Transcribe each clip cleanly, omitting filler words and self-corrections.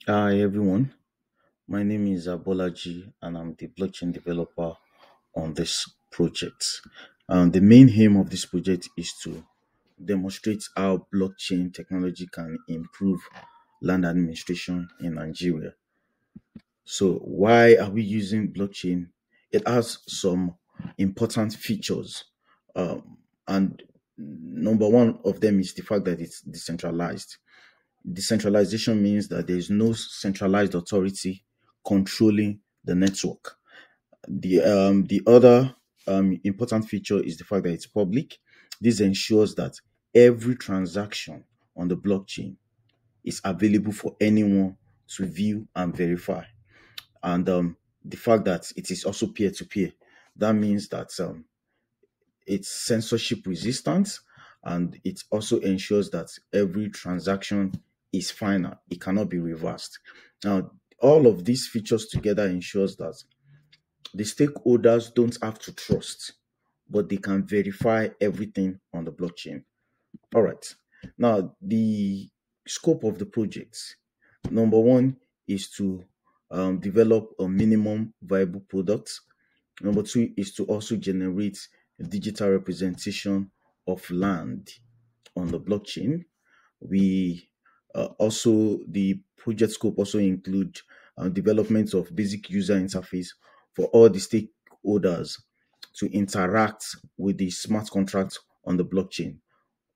Hi everyone, my name is Abolaji and I'm the blockchain developer on this project. The main aim of this project is to demonstrate how blockchain technology can improve land administration in Nigeria. So, why are we using blockchain? It has some important features, and number one of them is the fact that it's decentralized. Decentralization means that there is no centralized authority controlling the network. The other important feature is the fact that it's public. This ensures that every transaction on the blockchain is available for anyone to view and verify. And the fact that it is also peer to peer, that means that it's censorship resistant, and it also ensures that every transaction is final. It cannot be reversed. Now, all of these features together ensures that the stakeholders don't have to trust, but they can verify everything on the blockchain. All right. Now, the scope of the project, number one, is to develop a minimum viable product. Number two is to also generate a digital representation of land on the blockchain. We also the project scope also include development of basic user interface for all the stakeholders to interact with the smart contract on the blockchain.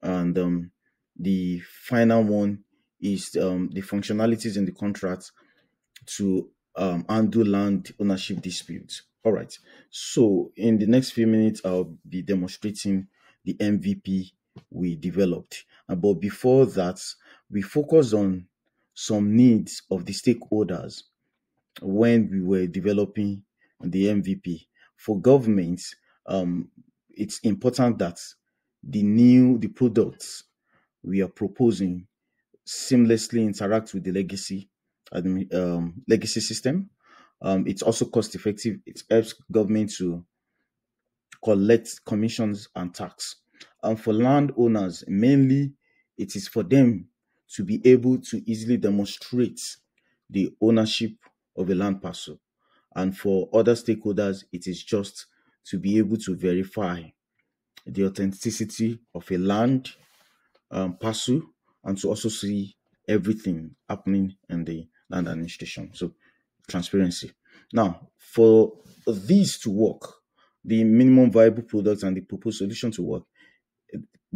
And the final one is the functionalities in the contract to handle land ownership disputes. All right. So in the next few minutes, I'll be demonstrating the MVP we developed. But before that, we focus on some needs of the stakeholders when we were developing the MVP. For governments, it's important that the products we are proposing seamlessly interact with the legacy system. It's also cost effective. It helps government to collect commissions and tax. And for landowners, mainly it is for them to be able to easily demonstrate the ownership of a land parcel. And for other stakeholders, it is just to be able to verify the authenticity of a land parcel, and to also see everything happening in the land administration. So transparency. Now, for these to work, the minimum viable product and the proposed solution to work,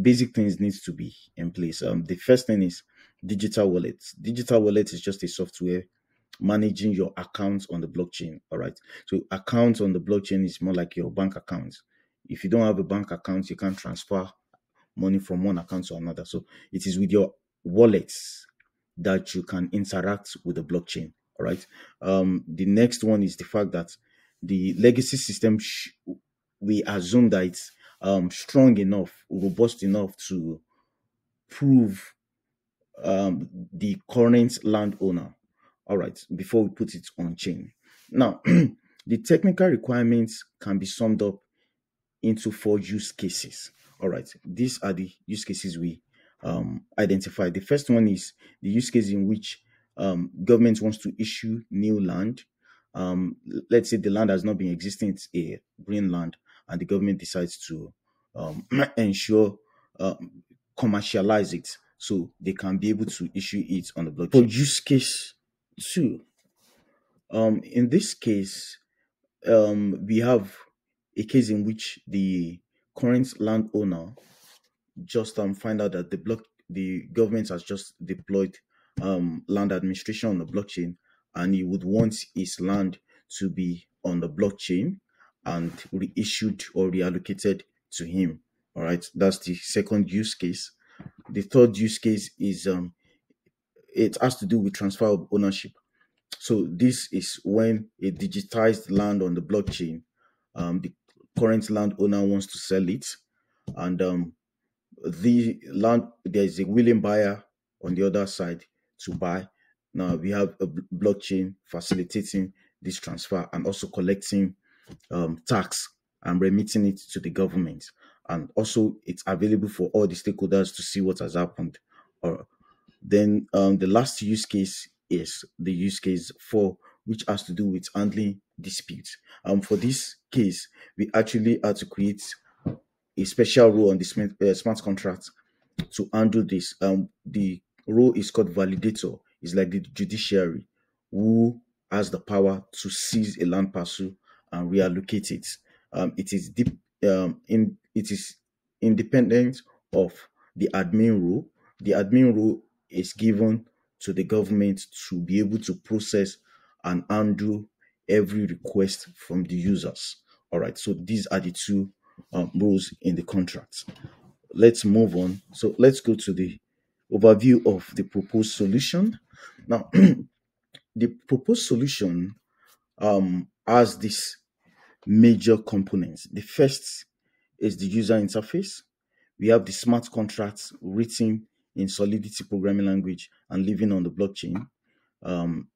basic things needs to be in place. The first thing is digital wallets. Digital wallet is just a software managing your accounts on the blockchain. All right. So accounts on the blockchain is more like your bank account. If you don't have a bank account, you can't transfer money from one account to another. So it is with your wallets that you can interact with the blockchain. All right. The next one is the fact that the legacy system, we assume that it's strong enough, robust enough to prove the current landowner. All right, before we put it on chain. Now, the technical requirements can be summed up into four use cases. All right, these are the use cases we identified. The first one is the use case in which government wants to issue new land. Let's say the land has not been existing; it's a green land, and the government decides to ensure commercialize it, so they can be able to issue it on the blockchain. For use case two, in this case, we have a case in which the current landowner just find out that the government has just deployed land administration on the blockchain, and he would want his land to be on the blockchain and reissued or reallocated to him. All right, that's the second use case. The third use case is it has to do with transfer of ownership. So this is when a digitized land on the blockchain, the current landowner wants to sell it, and the land there is a willing buyer on the other side to buy. Now we have a blockchain facilitating this transfer and also collecting tax and remitting it to the government. And also it's available for all the stakeholders to see what has happened. Or then the last use case is the use case 4, which has to do with handling disputes. For this case, we actually had to create a special rule on the smart contract to handle this. The role is called validator. It's like the judiciary who has the power to seize a land parcel and reallocate it. It is deep it is independent of the admin rule. The admin rule is given to the government to be able to process and handle every request from the users. All right, so these are the two rules in the contract. Let's move on. So let's go to the overview of the proposed solution. Now, the proposed solution has these major components. The first is the user interface. We have the smart contracts written in Solidity programming language and living on the blockchain. Um,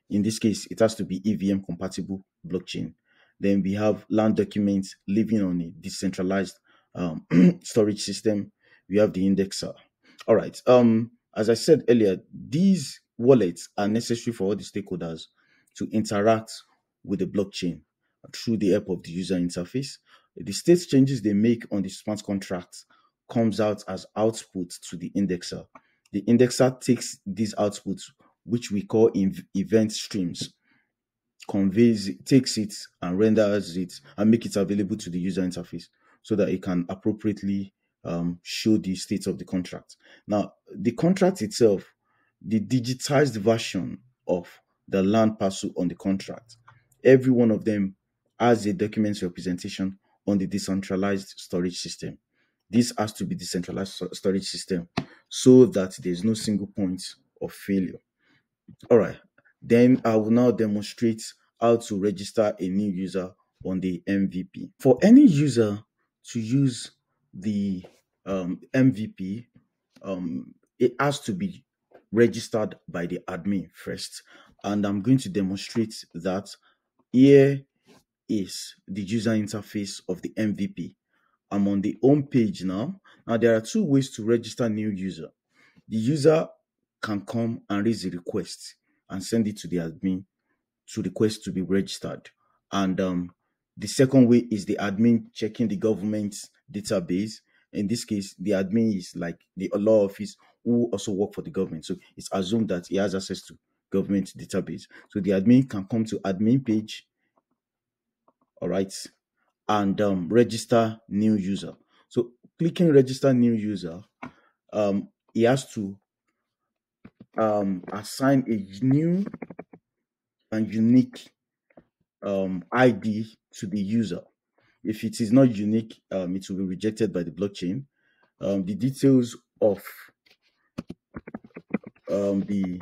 in this case, it has to be EVM compatible blockchain. Then we have land documents living on a decentralized storage system. We have the indexer. All right. As I said earlier, these wallets are necessary for all the stakeholders to interact with the blockchain through the help of the user interface. The state changes they make on the smart contract comes out as output to the indexer. The indexer takes these outputs, which we call event streams, conveys it, takes it and renders it and make it available to the user interface so that it can appropriately show the state of the contract. Now, the contract itself, the digitized version of the land parcel on the contract, every one of them has a document representation on the decentralized storage system. This has to be decentralized storage system so that there's no single point of failure. All right. Then I will now demonstrate how to register a new user on the MVP. For any user to use the MVP, it has to be registered by the admin first. And I'm going to demonstrate that. Here is the user interface of the MVP. I'm on the home page now. Now, there are two ways to register new user. The user can come and raise a request and send it to the admin to request to be registered. And the second way is the admin checking the government database. In this case, the admin is like the law office who also work for the government. So it's assumed that he has access to government database. So the admin can come to admin page, all right, and register new user. So clicking register new user, he has to assign a new and unique ID to the user. If it is not unique, it will be rejected by the blockchain. The details of the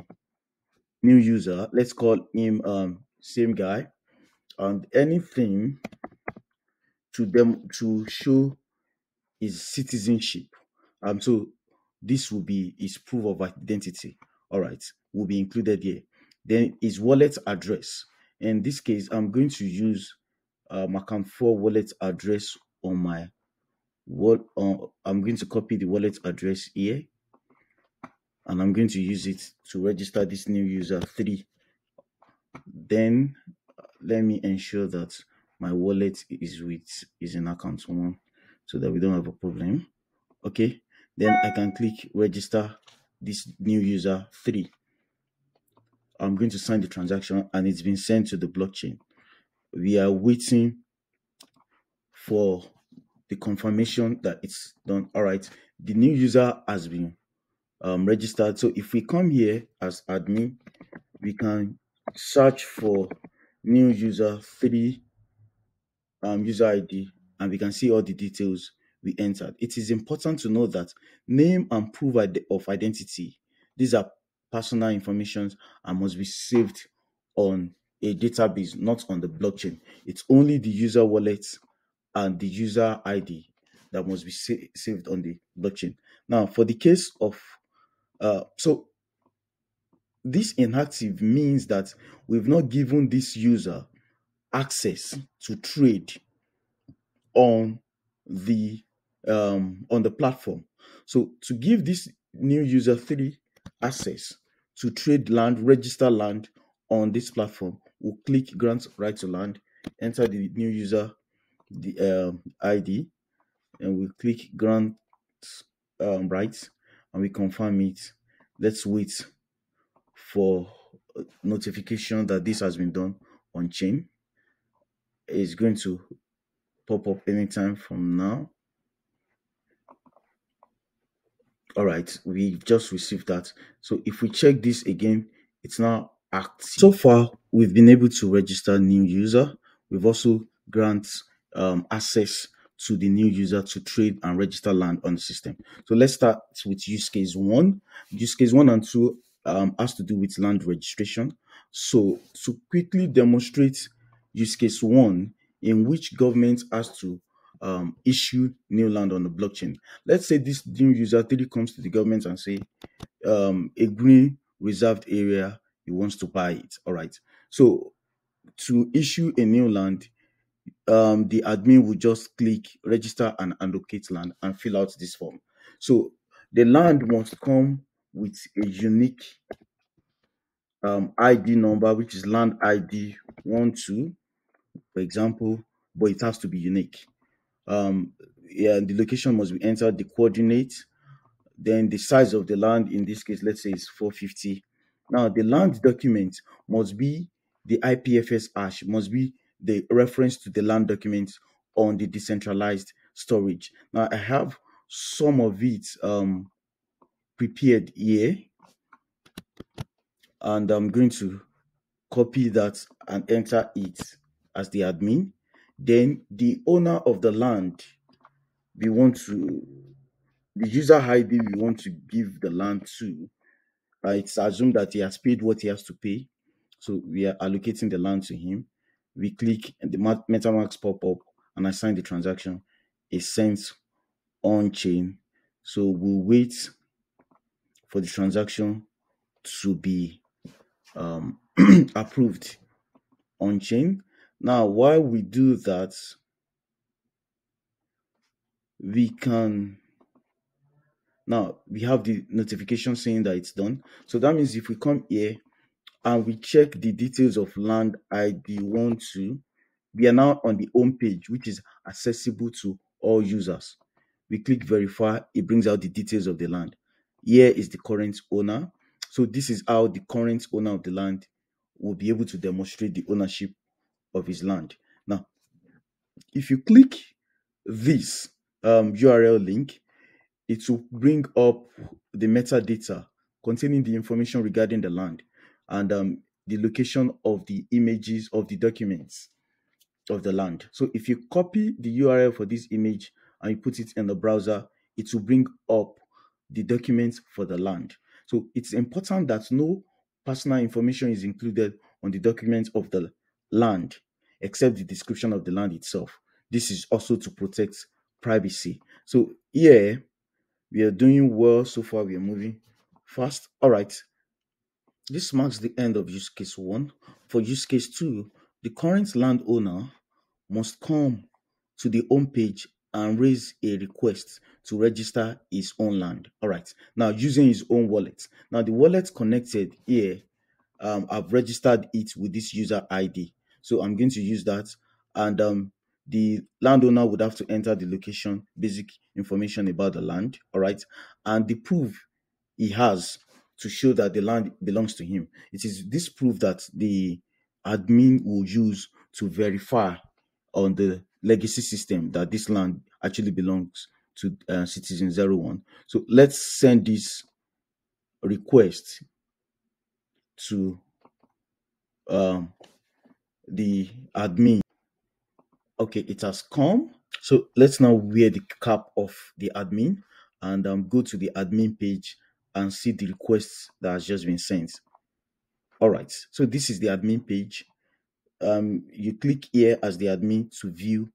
new user, let's call him same guy, and anything to them to show his citizenship. So this will be his proof of identity. All right, will be included here. Then his wallet address. In this case, I'm going to use account 4 wallet address on my I'm going to copy the wallet address here, and I'm going to use it to register this new user 3. Then let me ensure that my wallet is in account 1 so that we don't have a problem. Okay, then I can click register this new user 3. I'm going to sign the transaction and it's been sent to the blockchain. We are waiting for the confirmation that it's done. All right, the new user has been registered. So if we come here as admin, we can search for new user 3 user ID, and we can see all the details we entered. It is important to know that name and proof of identity, these are personal information and must be saved on a database, not on the blockchain. It's only the user wallet and the user ID that must be saved on the blockchain. Now, for the case of so this inactive means that we've not given this user access to trade on the platform. So to give this new user 3 access to trade land, register land on this platform, we'll click grant right to land, enter the new user the ID, and we click grant rights, and we confirm it. Let's wait for notification that this has been done on chain. It's going to pop up anytime from now. All right, we just received that. So if we check this again, it's now active. So far, we've been able to register new user. We've also grant access to the new user to trade and register land on the system. So let's start with use case one. Use case one and two has to do with land registration. So to quickly demonstrate use case one, in which government has to issue new land on the blockchain. Let's say this new user 3 comes to the government and say a green reserved area, he wants to buy it. All right. So to issue a new land, the admin will just click register and allocate land and fill out this form. So the land must come with a unique ID number, which is land ID 12, for example, but it has to be unique. Yeah, the location must be entered, the coordinate, then the size of the land, in this case, let's say it's 450. Now, the land document must be the IPFS hash, must be the reference to the land document on the decentralized storage. Now, I have some of it prepared here, and I'm going to copy that and enter it as the admin. Then the owner of the land, we want to, the user ID we want to give the land to, it's assumed that he has paid what he has to pay. So we are allocating the land to him. We click and the MetaMask pop up and assign the transaction is sent on chain. So we'll wait for the transaction to be approved on chain. Now, while we do that, we can, now we have the notification saying that it's done. So that means if we come here and we check the details of land ID 12, we are now on the home page, which is accessible to all users. We click verify, it brings out the details of the land. Here is the current owner. So this is how the current owner of the land will be able to demonstrate the ownership of his land. Now, if you click this URL link, it will bring up the metadata containing the information regarding the land and the location of the images of the documents of the land. So if you copy the URL for this image and you put it in the browser, it will bring up the documents for the land. So it's important that no personal information is included on the documents of the land except the description of the land itself. This is also to protect privacy. So here we are doing well so far. We are moving fast. All right. This marks the end of use case one. For use case two, the current landowner must come to the home page and raise a request to register his own land. All right. Now, using his own wallet. Now, the wallet connected here, I've registered it with this user ID. So I'm going to use that. And the landowner would have to enter the location, basic information about the land. All right. And the proof he has to show that the land belongs to him. It is this proof that the admin will use to verify on the legacy system that this land actually belongs to citizen 01. So let's send this request to the admin. Okay, it has come. So let's now wear the cap of the admin and go to the admin page and see the requests that has just been sent. All right, so this is the admin page. You click here as the admin to view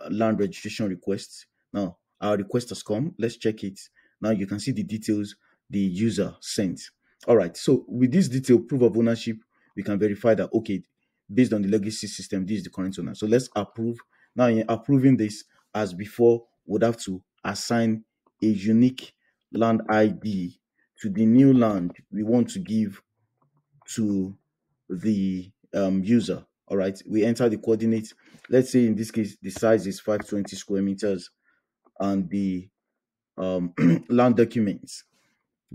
land registration requests. Now our request has come. Let's check it. Now you can see the details the user sent. All right, so with this detail proof of ownership, we can verify that, okay, based on the legacy system, this is the current owner. So let's approve. Now in approving this, as before, would have to assign a unique land ID to the new land we want to give to the user. All right, we enter the coordinates. Let's say in this case the size is 520 square meters, and the um, land documents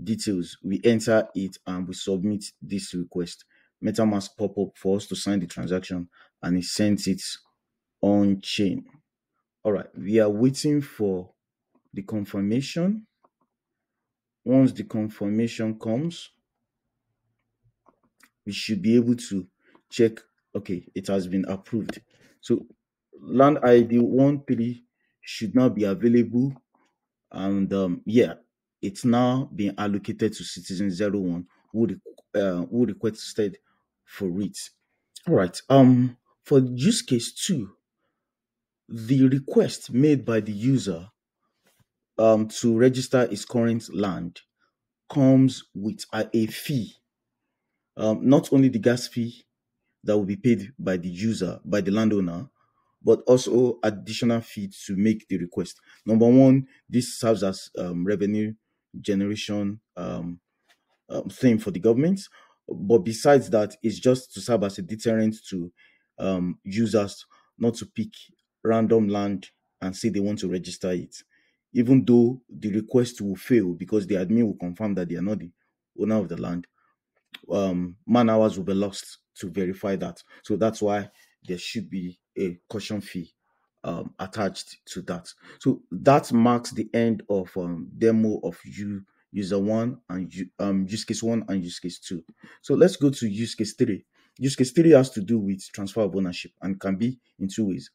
details, we enter it and we submit this request. MetaMask pop up for us to sign the transaction, and it sends it on chain. All right, we are waiting for the confirmation. Once the confirmation comes, we should be able to check, okay, it has been approved. So land ID 13 should now be available, and yeah, it's now being allocated to citizen 01 who requested for it. All right, for use case 2, the request made by the user to register his current land comes with a fee. Not only the gas fee that will be paid by the user, by the landowner, but also additional fee to make the request. Number one, this serves as revenue generation thing for the government. But besides that, it's just to serve as a deterrent to users not to pick random land and say they want to register it, even though the request will fail because the admin will confirm that they are not the owner of the land. Man hours will be lost to verify that. So that's why there should be a caution fee attached to that. So that marks the end of demo of user one and use case one and use case two. So let's go to use case three. Use case three has to do with transfer of ownership and can be in two ways.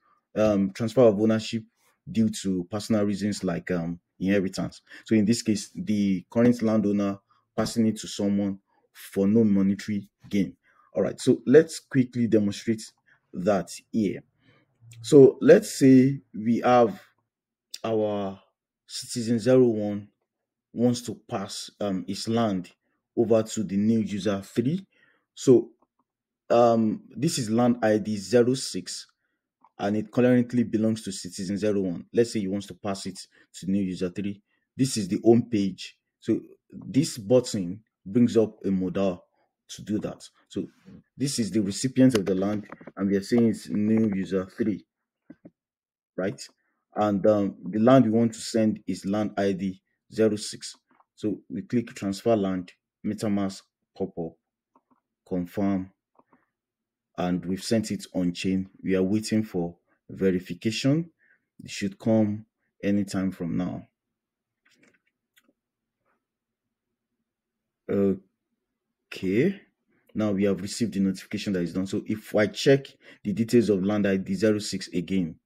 Transfer of ownership due to personal reasons like inheritance. So in this case, the current landowner passing it to someone for no monetary gain. All right, so let's quickly demonstrate that here. So let's say we have our citizen 01 wants to pass his land over to the new user 3. So this is land ID 06 and it currently belongs to citizen 01. Let's say he wants to pass it to new user 3. This is the home page. So this button brings up a modal to do that. So this is the recipient of the land, and we are saying it's new user 3, right? And the land we want to send is land ID 06. So we click transfer land, MetaMask pop up, confirm, and we've sent it on chain. We are waiting for verification. It should come anytime from now. Okay, now we have received the notification that is done. So if I check the details of land ID 06 again,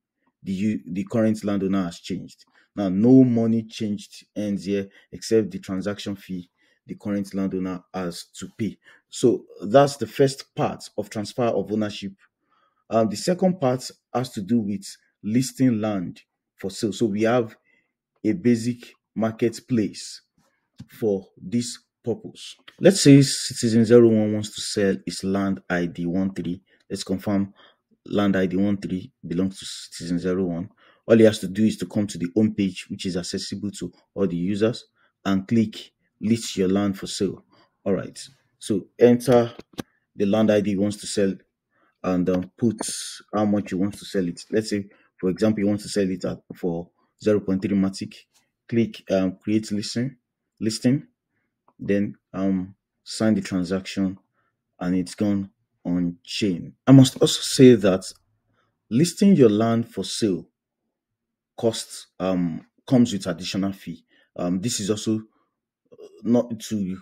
the current landowner has changed. Now no money changed ends here except the transaction fee the current landowner has to pay. So that's the first part of transfer of ownership. The second part has to do with listing land for sale. So we have a basic marketplace for this purpose. Let's say citizen 01 wants to sell his land ID 13. Let's confirm land ID 13 belongs to citizen 01. All he has to do is to come to the home page, which is accessible to all the users, and click list your land for sale. All right, so enter the land ID he wants to sell and put how much you want to sell it. Let's say, for example, you want to sell it for 0.3 matic. Click create listing, then sign the transaction, and it's gone on chain. I must also say that listing your land for sale costs comes with additional fee. This is also not to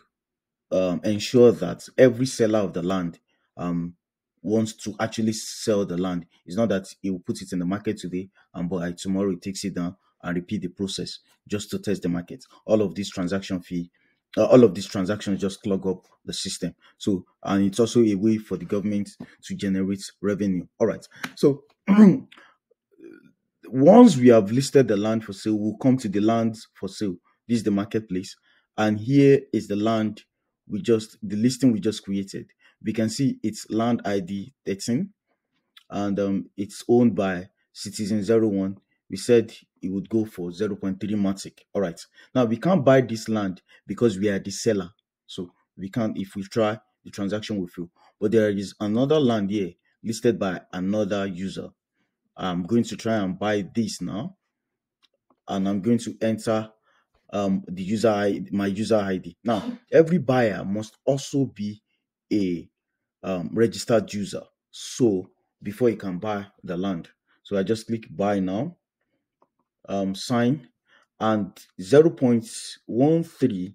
ensure that every seller of the land wants to actually sell the land. It's not that he will put it in the market today and by tomorrow he takes it down and repeat the process just to test the market. All of these transactions just clog up the system. So, and it's also a way for the government to generate revenue. All right. So once we have listed the land for sale, we'll come to the land for sale. This is the marketplace, and here is the land the listing we just created. We can see it's land ID 13, and it's owned by citizen 01. we said it would go for 0.3 matic. All right. Now we can't buy this land because we are the seller. So we can't, if we try, the transaction will fail. But there is another land here listed by another user. I'm going to try and buy this now, and I'm going to enter the user ID, my user ID. Now, every buyer must also be a registered user. So before you can buy the land, so I just click buy now, sign, and 0.13,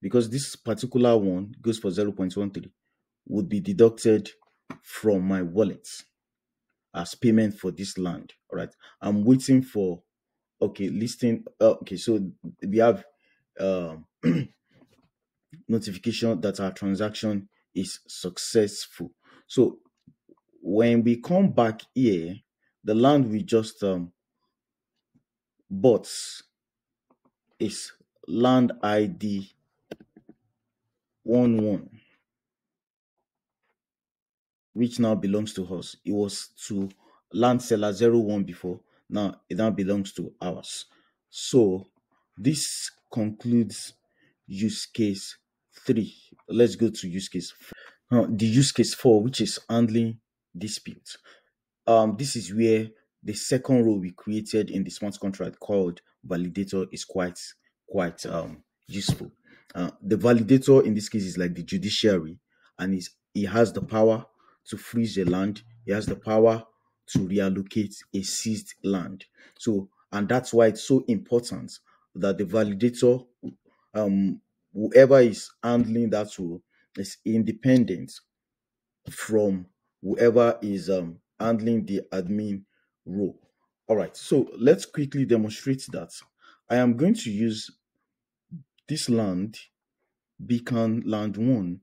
because this particular one goes for 0.13, would be deducted from my wallet as payment for this land. All right, I'm waiting for, okay, listing. Okay, so we have um notification that our transaction is successful. So when we come back here, the land we just bought is land ID 11, which now belongs to us. It was to land seller 01 before. Now it now belongs to ours. So this concludes use case 3. Let's go to use case 4. Now, the use case 4, which is handling disputes. This is where the second role we created in the smart contract called validator is quite useful. The validator in this case is like the judiciary, and he has the power to freeze a land. He has the power to reallocate a seized land. So, and that's why it's so important that the validator, whoever is handling that role, is independent from whoever is handling the admin role. All right, so let's quickly demonstrate that. I am going to use this land, Beacon Land 1,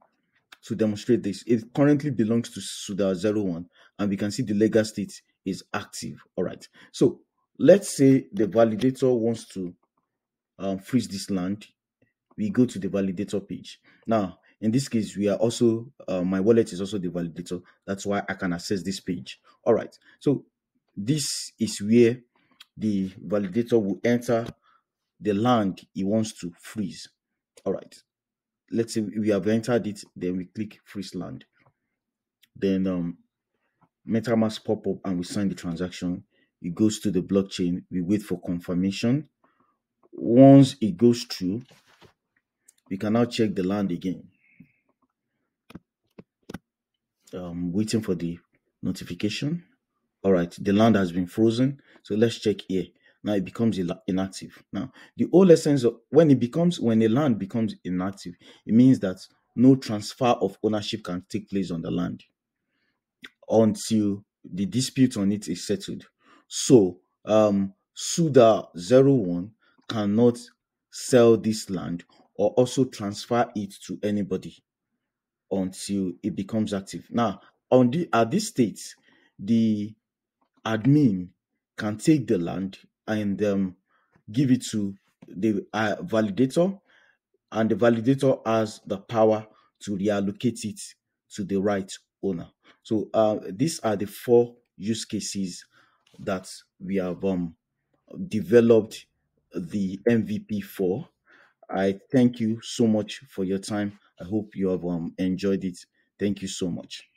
to demonstrate this. It currently belongs to Suda 01, and we can see the legal state is active. All right, so let's say the validator wants to freeze this land. We go to the validator page. Now, in this case, we are also, my wallet is also the validator. That's why I can access this page. All right. So this is where the validator will enter the land he wants to freeze. All right. Let's say we have entered it, then we click freeze land. Then MetaMask pop up and we sign the transaction. It goes to the blockchain. We wait for confirmation. Once it goes through, we can now check the land again. Waiting for the notification. All right, the land has been frozen. So let's check here. Now it becomes inactive. Now, the whole essence of when a land becomes inactive, it means that no transfer of ownership can take place on the land until the dispute on it is settled. So Suda 01 cannot sell this land or also transfer it to anybody until it becomes active. Now, at this state, the admin can take the land and give it to the validator, and the validator has the power to reallocate it to the right owner. So these are the 4 use cases that we have developed the MVP for. I thank you so much for your time. I hope you have enjoyed it. Thank you so much.